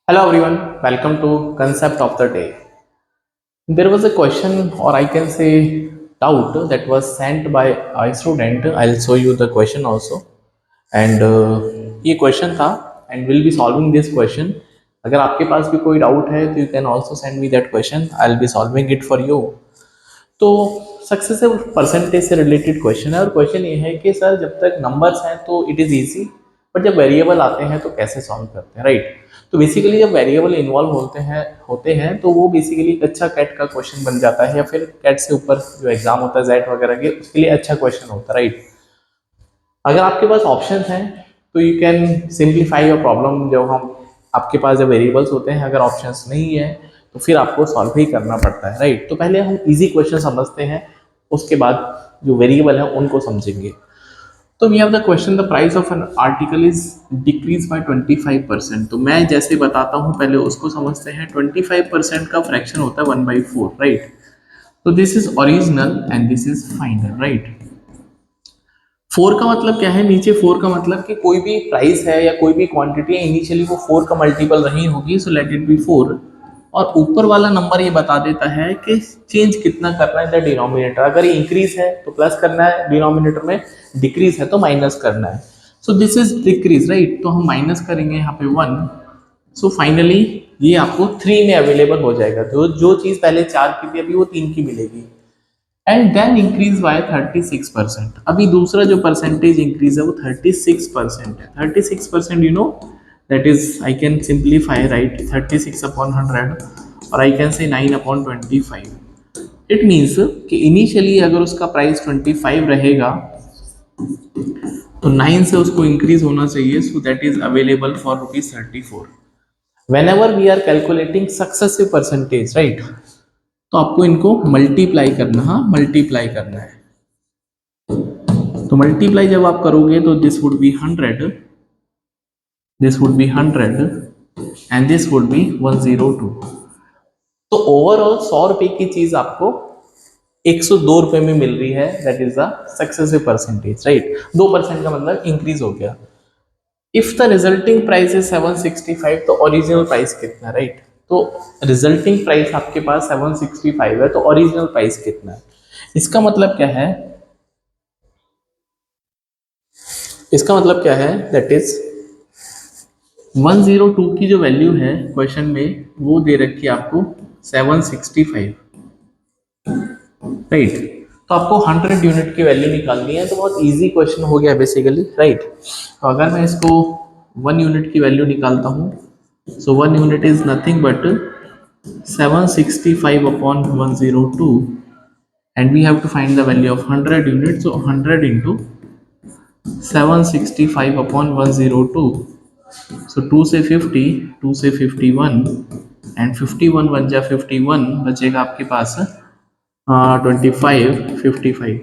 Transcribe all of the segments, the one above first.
Hello everyone, welcome to Concept of the Day. There was a question, or I can say doubt, that was sent by a student. I'll show you the question also. And ये question था and we'll be solving this question. अगर आपके पास भी कोई doubt है तो you can also send me that question. I'll be solving it for you. तो successive percentage से रिलेटेड क्वेश्चन है और क्वेश्चन ये है कि सर जब तक नंबर्स हैं तो इट इज़ इजी, बट जब वेरिएबल आते हैं तो कैसे सॉल्व करते हैं, राइट। तो बेसिकली जब वेरिएबल इन्वॉल्व होते हैं तो वो बेसिकली एक अच्छा कैट का क्वेश्चन बन जाता है, या फिर कैट से ऊपर जो एग्जाम होता है जेट वगैरह के उसके लिए अच्छा क्वेश्चन होता है, राइट। अगर आपके पास ऑप्शन हैं तो you can simplify your problem. जब हम आपके पास जब वेरिएबल्स होते हैं, अगर ऑप्शंस नहीं है तो फिर आपको सॉल्व ही करना पड़ता है, राइट। तो पहले हम इजी क्वेश्चन समझते हैं, उसके बाद जो वेरिएबल है उनको समझेंगे। तो we have the question, the price of an article is decrease by 25%। तो मैं जैसे बताता हूँ पहले उसको समझते हैं। 25% का फ्रैक्शन होता है 1/4, राइट। तो this is original and this is final, right. Four का मतलब क्या है, नीचे फोर का मतलब कि कोई भी प्राइस है या कोई भी क्वांटिटी है, इनिशियली वो फोर का मल्टीपल रही होगी, so let it be four. और ऊपर वाला नंबर ये बता देता है कि चेंज कितना करना है द डिनोमिनेटर। अगर ये इंक्रीज है तो प्लस करना है डिनोमिनेटर में, डिक्रीज है तो माइनस करना है। So this is decrease, right. तो हम माइनस करेंगे यहाँ पे 1। सो फाइनली ये आपको 3 में अवेलेबल हो जाएगा। तो जो चीज़ पहले 4 की थी अभी वो 3 की मिलेगी। And then increase by 36%। अभी दूसरा जो परसेंटेज इंक्रीज है वो 36% है। 36%, you know, that is I can simplify, right, 36/100, और I can say 9/25। It means कि इनिशियली अगर उसका प्राइस 25 रहेगा तो 9 से उसको इंक्रीज होना चाहिए, so that is available for ₹34। Whenever we are calculating successive percentage, right, तो आपको इनको मल्टीप्लाई करना, हाँ मल्टीप्लाई करना है। तो मल्टीप्लाई जब आप करोगे तो this would be 100, this would be 100 and this would be 102। तो ओवरऑल 100 रुपए की चीज आपको 102 रुपए में मिल रही है। That is the successive percentage, right. 2% का मतलब इंक्रीज हो गया। If the resulting price is 765, तो ओरिजिनल प्राइस कितना, राइट। तो रिजल्टिंग प्राइस आपके पास 765 है, तो ओरिजिनल प्राइस कितना है। इसका मतलब क्या है, इसका मतलब क्या है, दैट इज 102 की जो वैल्यू है क्वेश्चन में वो दे रखी है आपको 765, राइट। तो आपको 100 यूनिट की वैल्यू निकालनी है। तो बहुत इजी क्वेश्चन हो गया बेसिकली, राइट। तो अगर मैं इसको 1 यूनिट की वैल्यू निकालता हूँ, सो 1 unit is nothing but 765/102, and we have to find the value of 100 units. So 100 into 765/102, so 2 से 50, 2 से 51, एंड 51 बन जा 51, बचेगा आपके पास 25, 55,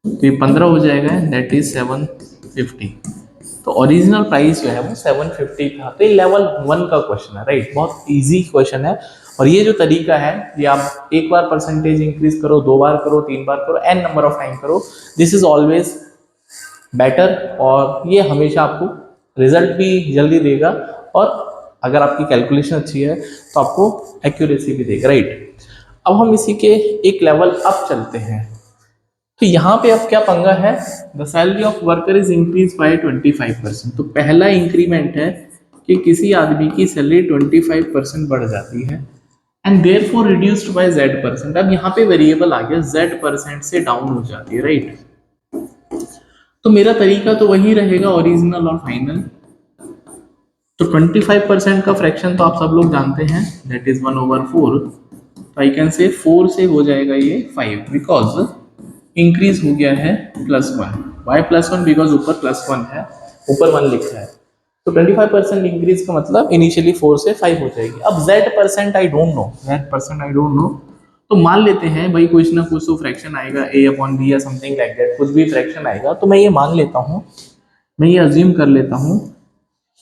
तो ये 15 हो जाएगा, दैट इज 750। तो ओरिजिनल प्राइस जो है वो 750 था। तो ये लेवल 1 का क्वेश्चन है, राइट। बहुत इजी क्वेश्चन है। और ये जो तरीका है, ये आप एक बार परसेंटेज इंक्रीज करो, 2 बार करो, 3 बार करो, एन नंबर ऑफ टाइम करो, दिस इज ऑलवेज बेटर। और ये हमेशा आपको रिजल्ट भी जल्दी देगा, और अगर आपकी कैलकुलेशन अच्छी है तो आपको एक्यूरेसी भी देगा, राइट। अब हम इसी के एक लेवल अप चलते हैं। तो यहाँ पे अब क्या पंगा है, the salary of worker is increase by 25%। तो पहला इंक्रीमेंट है कि किसी आदमी की सैलरी 25% बढ़ जाती है, and therefore reduced by Z%। अब यहाँ पे वेरिएबल आ गया, Z% से डाउन हो जाती है, राइट। तो मेरा तरीका तो वही रहेगा, ओरिजिनल और फाइनल। तो 25% का फ्रैक्शन तो आप सब लोग जानते हैं, दैट इज 1/4। तो आई कैन से 4 से हो जाएगा ये 5, बिकॉज इंक्रीज हो गया है +1। वाई +1, बिकॉज ऊपर +1 है, ऊपर 1 लिखा है। तो 25% इंक्रीज का मतलब इनिशियली 4 से 5 हो जाएगी। अब Z% I don't know, Z% I don't know. तो मान लेते हैं भाई कुछ ना कुछ तो फ्रैक्शन आएगा, A/B या समथिंग लाइक दैट, कुछ भी फ्रैक्शन आएगा। तो मैं ये मान लेता हूँ, मैं ये अज्यूम कर लेता हूँ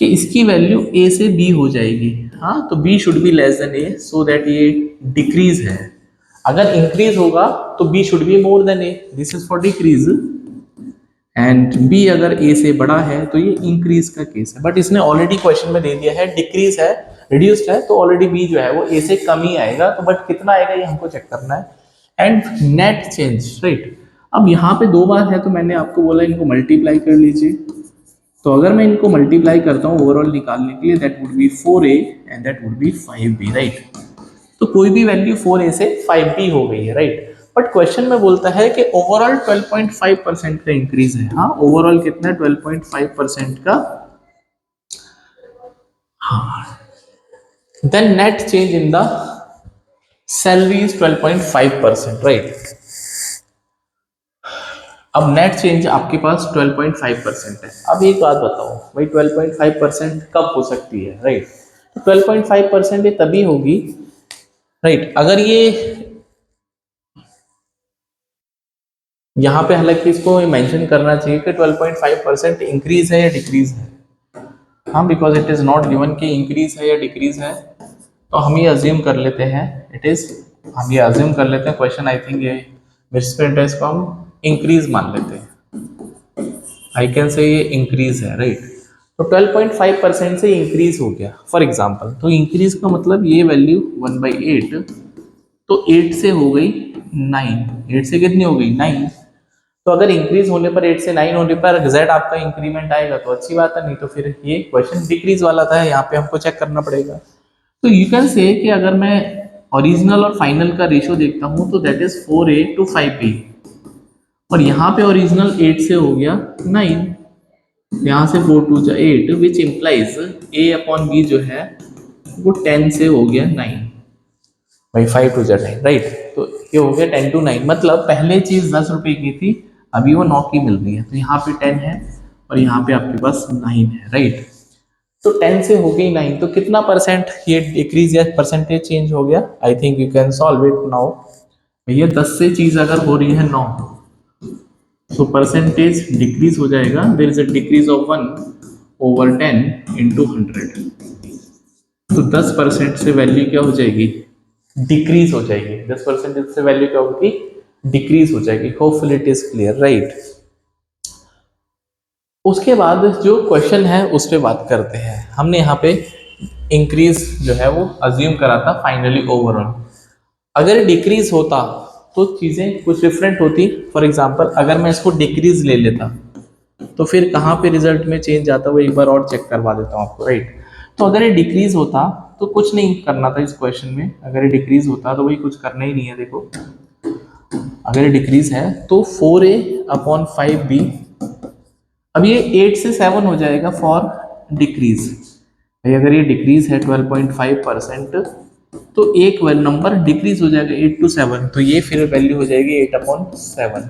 कि इसकी वैल्यू A से B हो जाएगी। हाँ, तो B should be less than A, so that ये डिक्रीज है। अगर इंक्रीज होगा तो B should be more than A, this is for decrease. And B अगर A से बड़ा है तो ये इंक्रीज का केस है। बट इसने ऑलरेडी क्वेश्चन में दे दिया है डिक्रीज है, रिड्यूस्ड है तो ऑलरेडी बी जो है वो ए से कम ही आएगा, तो बट कितना आएगा ये हमको चेक करना है। And net change, right. अब यहाँ पे दो बार है तो मैंने आपको बोला इनको मल्टीप्लाई कर लीजिए। तो अगर मैं इनको मल्टीप्लाई करता हूँ ओवरऑल निकालने के लिए, that would B 4a and that would B 5b, right. तो कोई भी वैल्यू 4a से 5b हो गई है, राइट। बट क्वेश्चन में बोलता है कि ओवरऑल 12.5% का इंक्रीज है। हाँ, ओवरऑल कितना है? 12.5% का। हाँ, then net change in the salary is 12.5%, right. अब नेट चेंज आपके पास 12.5% है। अब एक बात बताओ भाई, 12.5% कब हो सकती है, राइट। तो 12.5% ये तभी होगी, राइट, अगर ये यहाँ पे, हालांकि इसको मेंशन करना चाहिए कि 12.5% इंक्रीज है या डिक्रीज है। हाँ, because it is not given कि इंक्रीज है या डिक्रीज है, तो हम ये अज्यूम कर लेते हैं इट इज, हम ये अज्यूम कर लेते हैं क्वेश्चन, आई थिंक ये मिसप्रिंट है, इसको हम इंक्रीज मान लेते हैं। आई कैन से ये इंक्रीज है, राइट। तो 12.5% से इंक्रीज हो गया फॉर एग्जाम्पल, तो इंक्रीज का मतलब ये वैल्यू 1/8, तो 8 से हो गई 9, 8 से कितनी हो गई 9। तो अगर इंक्रीज होने पर 8 से 9 होने पर z आपका इंक्रीमेंट आएगा तो अच्छी बात है, नहीं तो फिर ये क्वेश्चन डिक्रीज वाला था, यहाँ पे हमको चेक करना पड़ेगा। तो यू कैन से कि अगर मैं ओरिजिनल और फाइनल का रेशियो देखता हूँ तो that is 4a to 5b, और यहाँ पे ओरिजिनल 8 से हो गया 9, यहाँ से 4 2 जा 8, which implies a upon b जो है वो 10 से हो गया 9, भाई 5 2 जा 9, राइट। तो ये हो गया 10 to 9, मतलब पहले चीज 10 रुपए की थी, अभी वो 9 की मिल रही है, तो यहाँ पे 10 है और यहाँ पे आपके पास 9 है, राइट। तो 10 से हो गई 9, तो कितना परसेंट ये डिक्रीज या परसेंटेज चेंज हो गया? I think you can solve it now. भैया 10 से चीज अगर हो रही है 9, तो परसेंटेज डिक्रीज हो जाएगा, there is a decrease of 1/10 into 100, तो 10% से वैल्यू क्या हो जाएगी? डिक्रीज हो जाएगी। 10% से वैल्यू क्या होगी? डिक्रीज हो जाएगी। Hopefully it is clear, right. उसके बाद जो क्वेश्चन है उस पर बात करते हैं। हमने यहाँ पे इंक्रीज जो है वो अज्यूम करा था फाइनली ओवरऑल। अगर डिक्रीज होता तो चीजें कुछ डिफरेंट होती। फॉर एग्जांपल अगर मैं इसको डिक्रीज ले लेता तो फिर कहाँ पे रिजल्ट में चेंज आता वो एक बार और चेक करवा देता हूँ आपको, राइट। तो अगर ये डिक्रीज होता तो कुछ नहीं करना था इस क्वेश्चन में। अगर ये डिक्रीज होता तो वही कुछ करना ही नहीं है। देखो, अगर ये डिक्रीज है तो 4a अपॉन 5b, अब ये 8 से 7 हो जाएगा फॉर डिक्रीज। भाई अगर ये डिक्रीज है 12.5%, तो एक वेल नंबर डिक्रीज हो जाएगा 8 to 7, तो ये फिर वैल्यू हो जाएगी 8/7,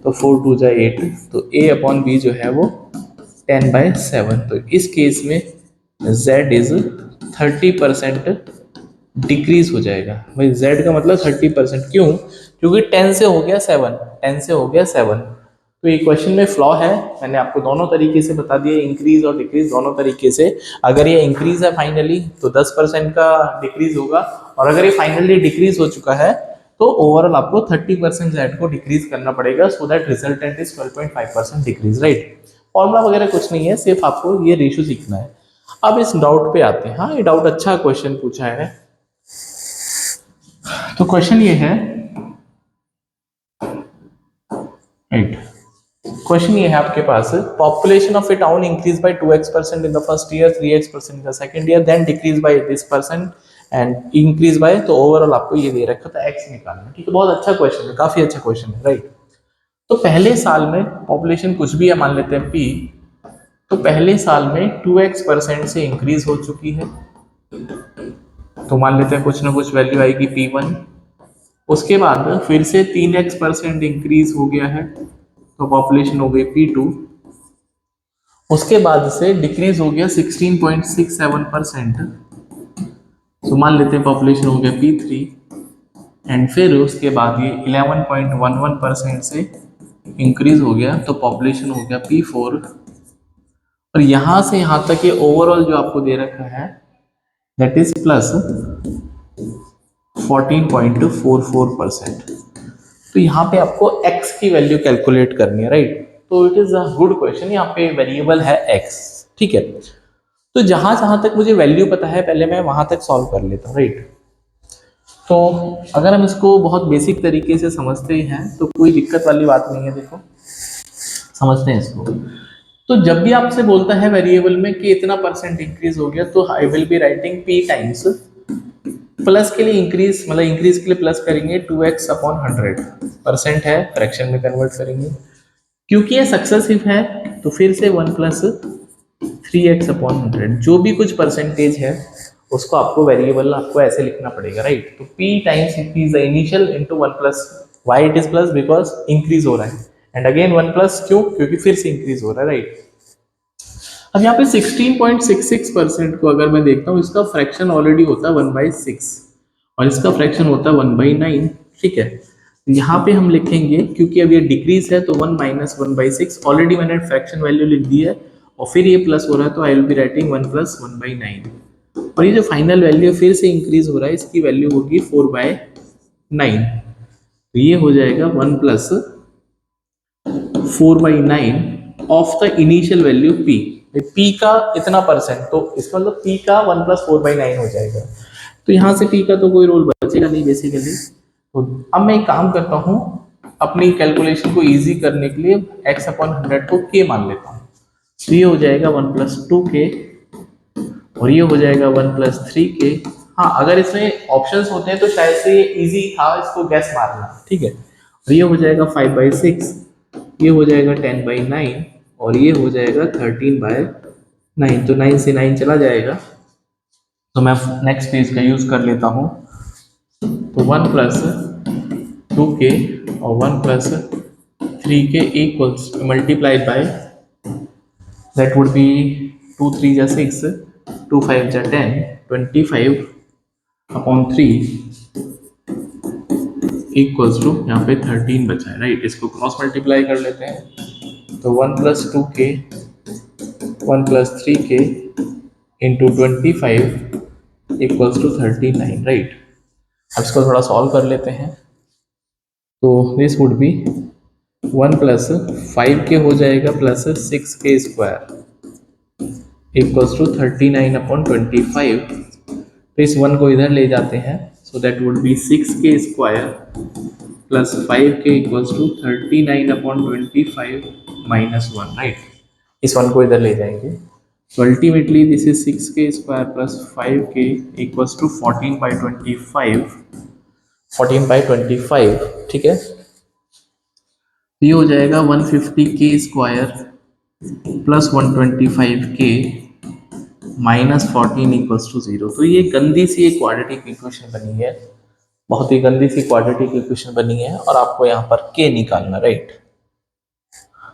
तो 4 2 जा 8, तो a अपॉन b जो है वो 10/7। तो इस केस में z इज 30% डिक्रीज हो जाएगा। भाई z का मतलब 30%, क्यों? क्योंकि 10 से हो गया 7, 10 से हो गया 7, तो ये क्वेश्चन में फ्लॉ है। मैंने आपको दोनों तरीके से बता दिया, इंक्रीज और डिक्रीज दोनों तरीके से। अगर ये इंक्रीज है फाइनली तो 10% का डिक्रीज होगा, और अगर ये फाइनली डिक्रीज हो चुका है तो ओवरऑल आपको 30% जेड को डिक्रीज करना पड़ेगा, so that resultant is 12.5% decrease, right. Formula वगैरह कुछ नहीं है, सिर्फ आपको ये रेशियो सीखना है। अब इस डाउट पे आते हैं। हाँ, ये डाउट अच्छा क्वेश्चन पूछा है। तो क्वेश्चन ये है, राइट, क्वेश्चन ये है आपके पास, population of a town increase by 2x% in the first year, 3x% in the second year, then decrease by this percent and increase by, तो ओवरऑल आपको ये दे रखा था x निकालना। ठीक है, बहुत अच्छा क्वेश्चन है, काफी अच्छा क्वेश्चन है, राइट। तो पहले साल में पॉपुलेशन कुछ भी है, मान लेते हैं p, तो पहले साल में 2x% से इंक्रीज हो चुकी है, तो मान लेते हैं कुछ ना कुछ वैल्यू आएगी p1। उसके बाद फिर से 3x% इंक्रीज हो गया है, तो पॉपुलेशन हो गई p2। उसके बाद से डिक्रीज हो गया 16.67%, तो मान लेते हैं पॉपुलेशन हो गया p3। एंड फिर उसके बाद ये 11.11% से इंक्रीज हो गया, तो पॉपुलेशन हो गया p4। और यहाँ से यहाँ तक ये ओवरऑल जो आपको दे रखा है दैट इज प्लस 14.44%। तो यहाँ पे आपको x की वैल्यू कैलकुलेट करनी है, राइट। तो it is a good question. यहाँ पे वेरिएबल है x, ठीक है। तो जहां जहां तक मुझे वैल्यू पता है पहले मैं वहां तक सॉल्व कर लेता हूँ, राइट। तो अगर हम इसको बहुत बेसिक तरीके से समझते हैं तो कोई दिक्कत वाली बात नहीं है। देखो समझते हैं इसको। तो जब भी आपसे बोलता है वेरिएबल में कि इतना परसेंट इंक्रीज हो गया, तो I will be writing P times plus के लिए इंक्रीज, मतलब इंक्रीज के लिए प्लस करेंगे 2x अपॉन 100। परसेंट है, फ्रैक्शन में कन्वर्ट करेंगे। क्योंकि ये सक्सेसिव है तो फिर से 1 प्लस 3x अपॉन 100, जो भी कुछ परसेंटेज है उसको आपको वेरिएबल आपको ऐसे लिखना पड़ेगा, राइट। तो p times increase the initial into 1 plus, why it is plus because increase हो रहा है, एंड अगेन 1 प्लस, क्यों, क्योंकि फिर से इंक्रीज हो रहा है, राइट। अब यहाँ पे 16.66% को अगर मैं देखता हूँ, इसका फ्रैक्शन ऑलरेडी होता है 1/6 और इसका फ्रैक्शन होता है 1/9, ठीक है। तो यहाँ पे हम लिखेंगे, क्योंकि अब ये डिक्रीज है तो 1 माइनस 1/6, ऑलरेडी मैंने फ्रैक्शन वैल्यू लिख दी है और फिर ये प्लस हो रहा है तो I will be writing 1 plus 1/9। और ये जो फाइनल वैल्यू फिर से इंक्रीज हो रहा है, इसकी वैल्यू होगी 4/9। तो ये हो जाएगा 1 plus 4/9 of the initial value p। p का इतना परसेंट, तो इसका मतलब p का 1 प्लस 4/9 हो जाएगा। तो यहाँ से p का तो कोई रोल बचेगा नहीं बेसिकली। तो अब मैं एक काम करता हूँ, अपनी कैलकुलेशन को इजी करने के लिए x अपॉन 100 को k मान लेता हूँ। तो ये हो जाएगा 1 प्लस 2k और ये हो जाएगा 1 प्लस 3k। हाँ, अगर इसमें ऑप्शंस होते हैं तो शायद से ये इजी था इसको गैस मारना, ठीक है। और ये हो जाएगा 5/6, ये हो जाएगा 10/9 और ये हो जाएगा 13/9। तो 9 से 9 चला जाएगा, तो मैं नेक्स्ट पेज का यूज कर लेता हूँ। तो 1 प्लस 2k और 1 plus 3k equals multiplied by, that would B 2 3 जा 6, 2 5 जा 10, 25 अपॉन 3 इक्वल्स टू, यहाँ पे 13 बचा है, राइट। इसको क्रॉस मल्टीप्लाई कर लेते हैं। तो 1 plus 2k 1 plus 3k into 25 equals to 39, right. अब इसको थोड़ा सॉल्व कर लेते हैं। तो this would be 1 plus 5k हो जाएगा plus 6k square equals to 39 upon 25। तो इस 1 को इधर ले जाते हैं, so that would be 6k square plus 5k equals to 39 upon 25 minus 1, right. इस 1 को इधर ले जाएंगे, so ultimately this is 6k square plus 5k equals to 14/25, 14/25, ठीक है। ये हो जाएगा 150k square plus 125k minus 14 equals to 0। तो ये गंदी सी एक क्वाड्रेटिक इक्वेशन बनी है, बहुत ही गंदी सी क्वाड्रेटिक इक्वेशन बनी है और आपको यहाँ पर k निकालना, राइट,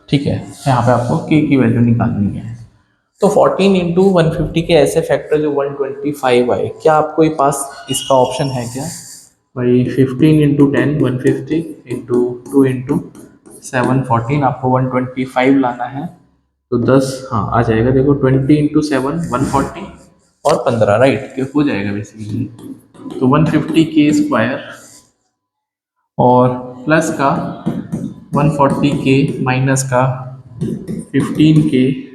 ठीक है। यहाँ पे आपको k की वैल्यू निकालनी है। तो 14 इंटू 150 के ऐसे फैक्टर जो 125 आए, क्या आपको पास इसका ऑप्शन है क्या भाई? 15 इंटू 10 150 इंटू 2 इंटू 7 14, आपको 125 लाना है तो 10, हाँ आ जाएगा। देखो 20 इंटू 7 140 और 15, राइट, ये हो जाएगा बेसिकली। तो 150 के स्क्वायर और प्लस का 140 के माइनस का 15 के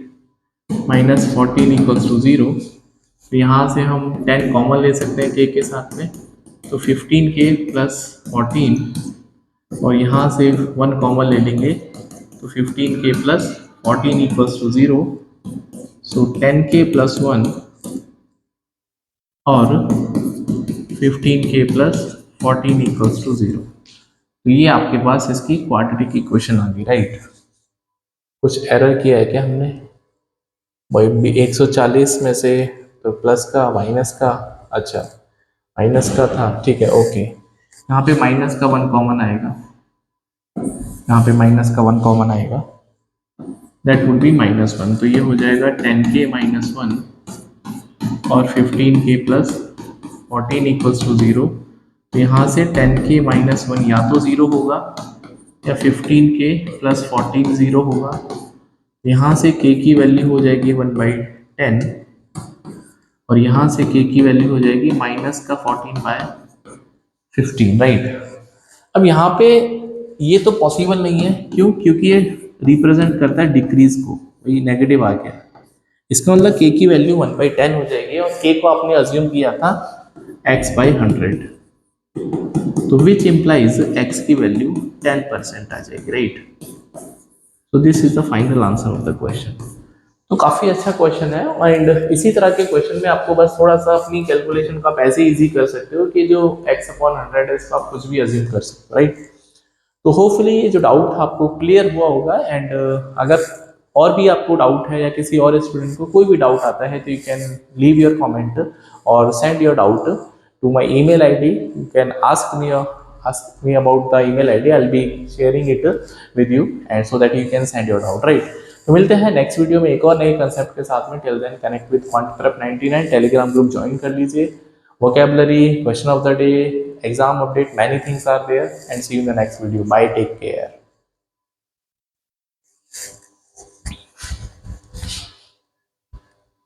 माइनस 14 इक्वल्स टू 0। तो यहाँ से हम 10 कॉमन ले सकते हैं के साथ में, तो 15k प्लस 14 और यहाँ से 1 कॉमन ले लेंगे तो 15k plus 14 equals to 0। So 10k plus 1 और 15k प्लस 14 इक्वल्स टू 0। तो ये आपके पास इसकी क्वाड्रेटिक इक्वेशन आ गई, राइट। कुछ एरर किया है क्या हमने भाई? 140 में से तो प्लस का माइनस का, अच्छा माइनस का था, ठीक है, ओके। यहाँ पे माइनस का 1 कॉमन आएगा, यहाँ पे माइनस का 1 कॉमन आएगा, दैट वुड बी -1। तो ये हो जाएगा 10k माइनस 1 और 15k प्लस 14 इक्वल्स टू 0। तो यहाँ से 10k माइनस 1 या तो 0 होगा या 15k प्लस 14 0 होगा। यहाँ से k की वैल्यू हो जाएगी 1/10 और यहाँ से k की वैल्यू हो जाएगी माइनस का 14/15, राइट। अब यहाँ पे ये तो पॉसिबल नहीं है, क्यों? क्योंकि ये रिप्रेजेंट करता है डिक्रीज को, ये नेगेटिव आ गया। इसका मतलब k की वैल्यू 1/10 हो जाएगी और k को आपने अज्यूम किया था x/100, तो विच इम्प्लाइज x की वैल्यू 10% आ जाएगी, right. So this is the final answer of the question. तो काफ़ी अच्छा क्वेश्चन है एंड इसी तरह के क्वेश्चन में आपको बस थोड़ा सा अपनी कैलकुलेशन का आप ऐसे इजी कर सकते हो कि जो x/100 है इसका आप कुछ भी अज्यूम कर सकते हो, राइट। तो होपफुली ये जो डाउट था आपको क्लियर हुआ होगा एंड अगर और भी आपको डाउट है या किसी और स्टूडेंट को कोई भी डाउट आता है तो you can leave your comment और send your doubt to my email ID. You can ask me about the email id, I'll be sharing it with you and so that you can send your doubt, right। तो मिलते हैं next video में एक और नए concept के साथ में। Till then connect with quant prep 99 Telegram group join कर लीजिए। vocabulary, question of the day, exam update, many things are there and see you in the next video. Bye, take care.